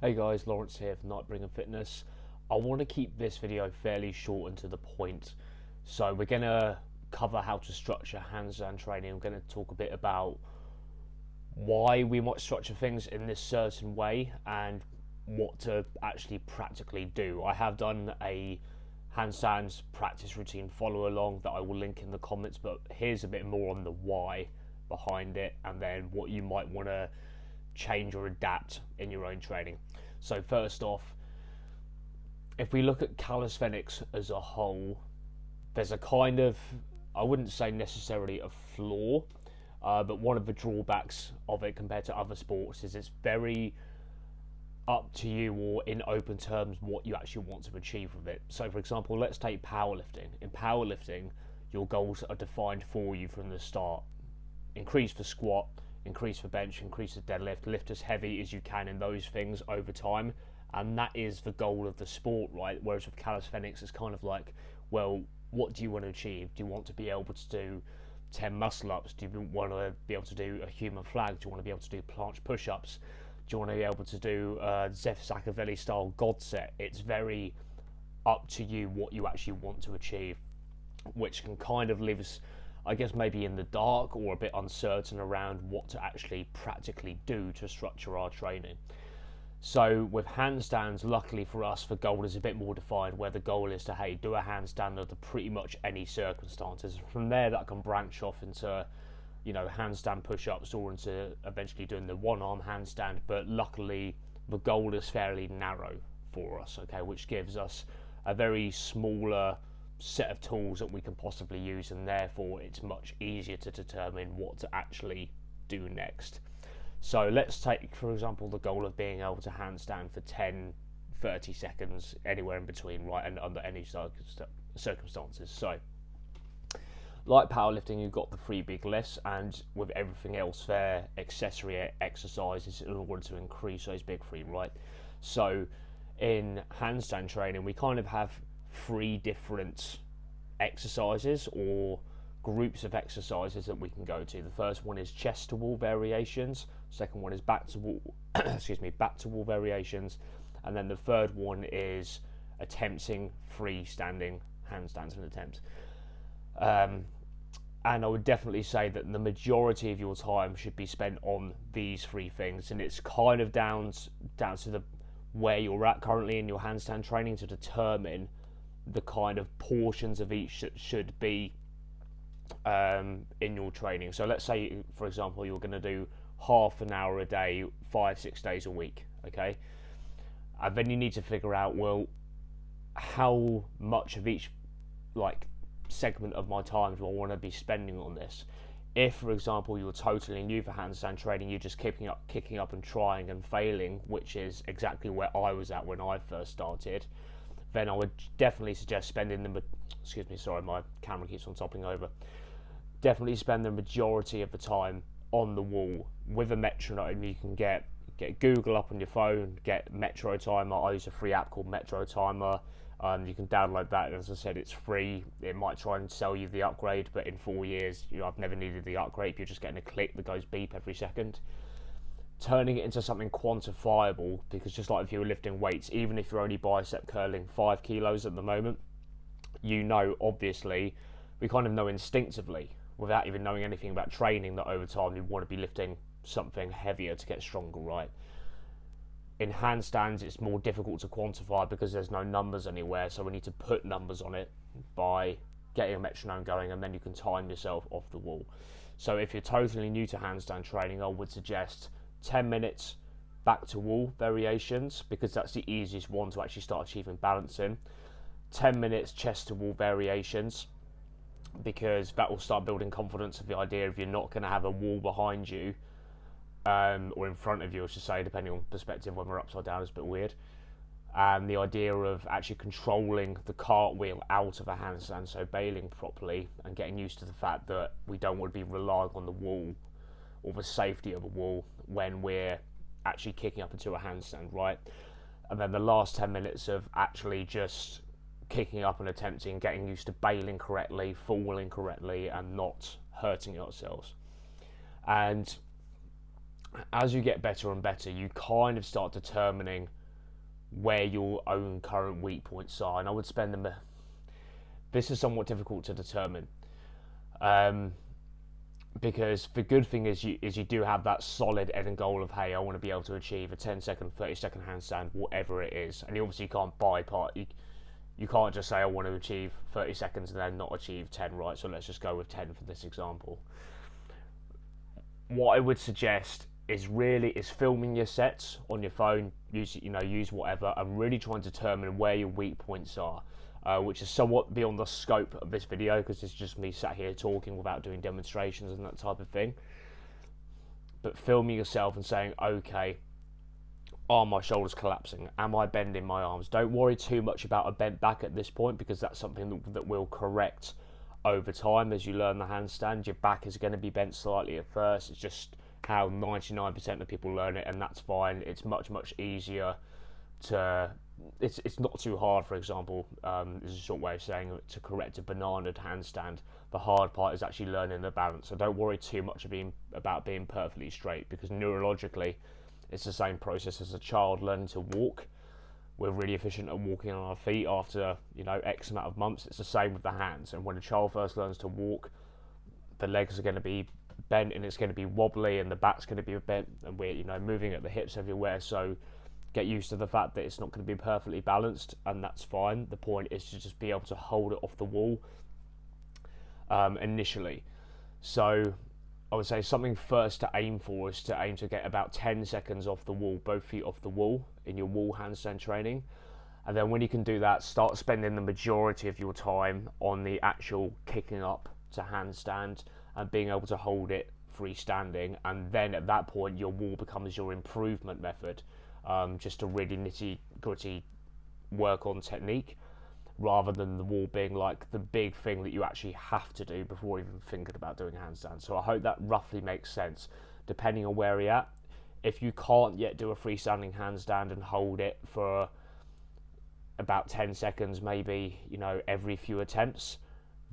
Hey guys, Lawrence here from Nightbringer Fitness. I want to keep this video fairly short and to the point. So we're going to cover how to structure handstand training. I'm going to talk a bit about why we might structure things in this certain way and what to actually practically do. I have done a handstands practice routine follow along that I will link in the comments, but here's a bit more on the why behind it and then what you might want to change or adapt in your own training. So first off, if we look at calisthenics as a whole, there's a kind of, I wouldn't say necessarily a flaw, but one of the drawbacks of it compared to other sports is it's very up to you, or in open terms, what you actually want to achieve with it. So for example, let's take powerlifting. In powerlifting, your goals are defined for you from the start. Increase the squat, increase the bench, increase the deadlift, lift as heavy as you can in those things over time, and that is the goal of the sport, right? Whereas with calisthenics, it's kind of like, well, what do you want to achieve? Do you want to be able to do 10 muscle ups? Do you want to be able to do a human flag? Do you want to be able to do planche push ups? Do you want to be able to do Zef Sakavelli style God set? It's very up to you what you actually want to achieve, which can kind of leave us, I guess, maybe in the dark or a bit uncertain around what to actually practically do to structure our training. So with handstands, luckily for us, the goal is a bit more defined, where the goal is to, hey, do a handstand under pretty much any circumstances. From there, that can branch off into, handstand push-ups or into eventually doing the one-arm handstand. But luckily, the goal is fairly narrow for us, okay, which gives us a very smaller set of tools that we can possibly use, and therefore it's much easier to determine what to actually do next. So let's take, for example, the goal of being able to handstand for 10, 30 seconds, anywhere in between, right, and under any circumstances. So, like powerlifting, you've got the three big lifts, and with everything else, there accessory exercises in order to increase those big three, right? So, in handstand training, we kind of have three different exercises or groups of exercises that we can go to. The first one is chest to wall variations. Second one is back to wall, back to wall variations, and then the third one is attempting freestanding handstands and attempts. And I would definitely say that the majority of your time should be spent on these three things, and it's kind of down to the where you're at currently in your handstand training to determine the kind of portions of each that should be in your training. So let's say, for example, you're going to do half an hour a day, 5-6 days a week, okay? And then you need to figure out, well, how much of each segment of my time do I want to be spending on this? If, for example, you're totally new for handstand training, you're just kicking up and trying and failing, which is exactly where I was at when I first started, then I would definitely suggest spending my camera keeps on topping over. Definitely spend the majority of the time on the wall with a metronome. You can get Google up on your phone, get Metro Timer. I use a free app called Metro Timer. You can download that, and as I said, it's free. It might try and sell you the upgrade, but in 4 years, I've never needed the upgrade. You're just getting a click that goes beep every second. Turning it into something quantifiable, because just like if you were lifting weights, even if you're only bicep curling 5 kilos at the moment, obviously, we kind of know instinctively, without even knowing anything about training, that over time you want to be lifting something heavier to get stronger, right? In handstands, it's more difficult to quantify because there's no numbers anywhere, so we need to put numbers on it by getting a metronome going, and then you can time yourself off the wall. So if you're totally new to handstand training, I would suggest 10 minutes back to wall variations, because that's the easiest one to actually start achieving balance in. 10 minutes chest to wall variations, because that will start building confidence of the idea of you're not going to have a wall behind you, or in front of you, I should say, depending on perspective. When we're upside down, it's a bit weird. And the idea of actually controlling the cartwheel out of a handstand, so bailing properly, and getting used to the fact that we don't want to be relying on the wall or the safety of a wall when we're actually kicking up into a handstand, right? And then the last 10 minutes of actually just kicking up and attempting, getting used to bailing correctly, falling correctly, and not hurting ourselves. And as you get better and better, you kind of start determining where your own current weak points are. And I would spend them. This is somewhat difficult to determine, because the good thing is you do have that solid end goal of, hey, I want to be able to achieve a 10-second, 30-second handstand, whatever it is. And you obviously can't bypass. You can't just say I want to achieve 30 seconds and then not achieve 10, right? So let's just go with 10 for this example. What I would suggest is filming your sets on your phone, use whatever, and really try and determine where your weak points are, which is somewhat beyond the scope of this video because it's just me sat here talking without doing demonstrations and that type of thing. But filming yourself and saying, okay, are my shoulders collapsing? Am I bending my arms? Don't worry too much about a bent back at this point, because that's something that will correct over time as you learn the handstand. Your back is going to be bent slightly at first. It's just how 99% of people learn it, and that's fine. It's much easier to. It's not too hard. For example, is a short way of saying it, to correct a banana handstand. The hard part is actually learning the balance. So don't worry too much about being perfectly straight, because neurologically, it's the same process as a child learning to walk. We're really efficient at walking on our feet after X amount of months. It's the same with the hands. And when a child first learns to walk, the legs are going to be bent and it's going to be wobbly, and the back's going to be bent, and we're moving at the hips everywhere. So get used to the fact that it's not going to be perfectly balanced, and that's fine. The point is to just be able to hold it off the wall initially. So I would say something first to aim for is to aim to get about 10 seconds off the wall, both feet off the wall, in your wall handstand training. And then when you can do that, start spending the majority of your time on the actual kicking up to handstand and being able to hold it freestanding. And then at that point, your wall becomes your improvement method, just to really nitty gritty work on technique, rather than the wall being like the big thing that you actually have to do before even thinking about doing a handstand. So I hope that roughly makes sense, depending on where you're at. If you can't yet do a freestanding handstand and hold it for about 10 seconds, maybe, every few attempts,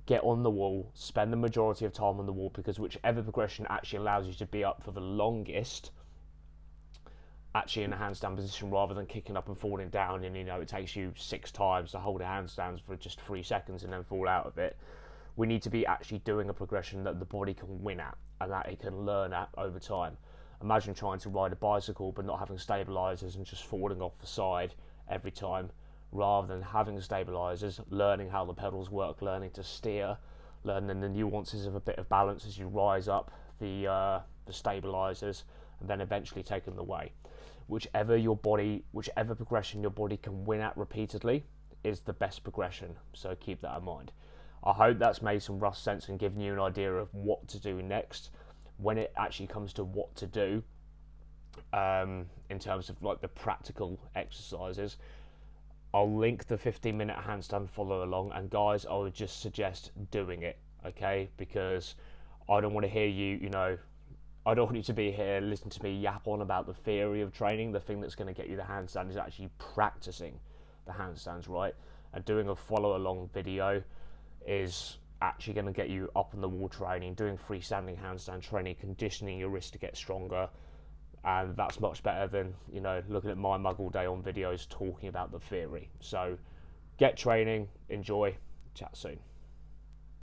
get on the wall, spend the majority of time on the wall, because whichever progression actually allows you to be up for the longest, actually in a handstand position, rather than kicking up and falling down, and it takes you 6 times to hold a handstand for just 3 seconds and then fall out of it. We need to be actually doing a progression that the body can win at and that it can learn at over time. Imagine trying to ride a bicycle but not having stabilizers and just falling off the side every time, rather than having stabilizers, learning how the pedals work, learning to steer, learning the nuances of a bit of balance as you rise up the stabilizers, and then eventually taking them away. Whichever progression your body can win at repeatedly is the best progression. So keep that in mind. I hope that's made some rough sense and given you an idea of what to do next when it actually comes to what to do, in terms of like the practical exercises. I'll link the 15-minute handstand follow along, and guys, I would just suggest doing it, okay? Because I don't want to hear I don't want you to be here listening to me yap on about the theory of training. The thing that's going to get you the handstand is actually practicing the handstands, right? And doing a follow along video is actually going to get you up on the wall training, doing freestanding handstand training, conditioning your wrist to get stronger. And that's much better than, looking at my mug all day on videos talking about the theory. So get training, enjoy, chat soon.